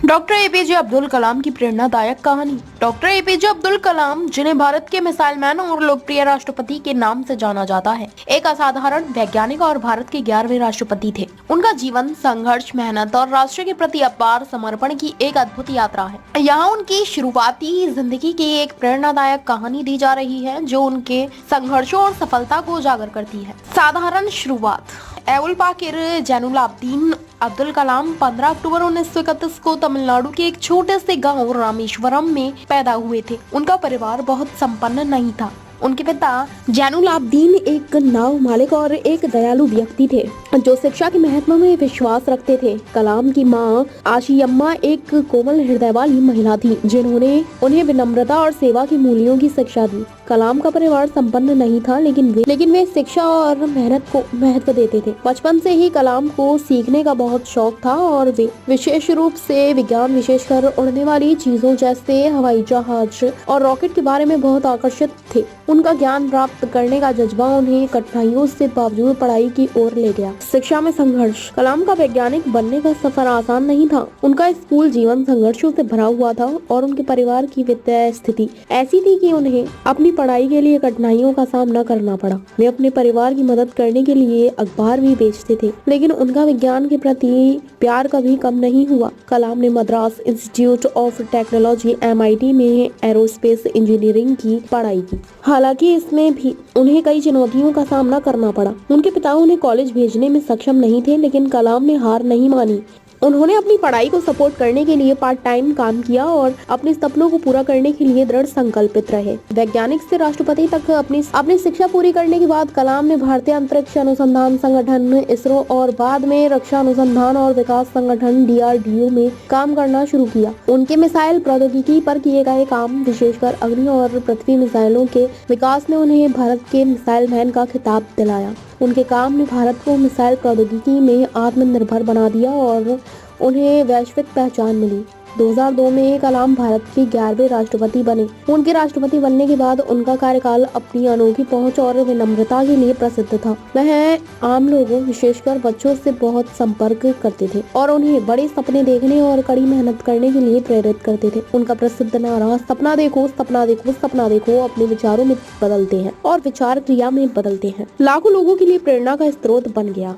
Doctor APJ Abdul Kalam की प्रेरणादायक कहानी। डॉक्टर एपीजे अब्दुल कलाम, जिन्हें भारत के मिसाइल मैन और लोकप्रिय राष्ट्रपति के नाम से जाना जाता है, एक असाधारण वैज्ञानिक और भारत के 11वें राष्ट्रपति थे। उनका जीवन संघर्ष, मेहनत और राष्ट्र के प्रति अपार समर्पण की एक अद्भुत यात्रा है। यहाँ उनकी शुरुआती जिंदगी की एक प्रेरणादायक कहानी दी जा रही है, जो उनके संघर्षों और सफलता को उजागर करती है। साधारण शुरुआत। अबुल पाकिर जैनुलाब्दीन अब्दुल कलाम 15 अक्टूबर 1931 को तमिलनाडु के एक छोटे से गांव रामेश्वरम में पैदा हुए थे। उनका परिवार बहुत संपन्न नहीं था। उनके पिता जैनुलाब्दीन एक नाव मालिक और एक दयालु व्यक्ति थे, जो शिक्षा के महत्व में विश्वास रखते थे। कलाम की मां आशियम्मा एक कोमल हृदय वाली महिला थी, जिन्होंने उन्हें विनम्रता और सेवा के मूल्यों की शिक्षा दी। कलाम का परिवार संपन्न नहीं था, लेकिन वे शिक्षा और मेहनत को महत्व देते थे। बचपन से ही कलाम को सीखने का बहुत शौक था और वे विशेष रूप से विज्ञान, विशेषकर उड़ने वाली चीजों जैसे हवाई जहाज और रॉकेट के बारे में बहुत आकर्षित थे। उनका ज्ञान प्राप्त करने का जज्बा उन्हें कठिनाइयों से बावजूद पढ़ाई की ओर ले गया। शिक्षा में संघर्ष। कलाम का वैज्ञानिक बनने का सफर आसान नहीं था। उनका स्कूल जीवन संघर्षों से भरा हुआ था और उनके परिवार की वित्तीय स्थिति ऐसी थी कि उन्हें अपनी पढ़ाई के लिए कठिनाइयों का सामना करना पड़ा। वे अपने परिवार की मदद करने के लिए अखबार भी बेचते थे, लेकिन उनका विज्ञान के प्रति प्यार कभी कम नहीं हुआ। कलाम ने Madras institute of technology MIT में एरोस्पेस इंजीनियरिंग की पढ़ाई की। हालांकि इसमें भी उन्हें कई चुनौतियों का सामना करना पड़ा। उनके पिता उन्हें कॉलेज भेजने में सक्षम नहीं थे, लेकिन कलाम ने हार नहीं मानी। उन्होंने अपनी पढ़ाई को सपोर्ट करने के लिए पार्ट टाइम काम किया और अपने सपनों को पूरा करने के लिए दृढ़ संकल्पित रहे। वैज्ञानिक से राष्ट्रपति तक अपनी शिक्षा पूरी करने के बाद कलाम ने भारतीय अंतरिक्ष अनुसंधान संगठन ISRO और बाद में रक्षा अनुसंधान और विकास संगठन DRDO में काम करना शुरू किया। उनके मिसाइल प्रौद्योगिकी पर किए गए काम, विशेषकर अग्नि और पृथ्वी मिसाइलों के विकास ने उन्हें भारत के मिसाइल मैन का खिताब दिलाया। उनके काम ने भारत को मिसाइल प्रौद्योगिकी में आत्मनिर्भर बना दिया और उन्हें वैश्विक पहचान मिली। 2002 में कलाम भारत के 11वें राष्ट्रपति बने। उनके राष्ट्रपति बनने के बाद उनका कार्यकाल अपनी अनोखी पहुंच और विनम्रता के लिए प्रसिद्ध था। वह आम लोगों, विशेषकर बच्चों से बहुत संपर्क करते थे और उन्हें बड़े सपने देखने और कड़ी मेहनत करने के लिए प्रेरित करते थे। उनका प्रसिद्ध नारा सपना देखो, सपना देखो, सपना देखो अपने विचारों में बदलते हैं और विचार क्रिया में बदलते हैं, लाखों लोगों के लिए प्रेरणा का स्रोत बन गया।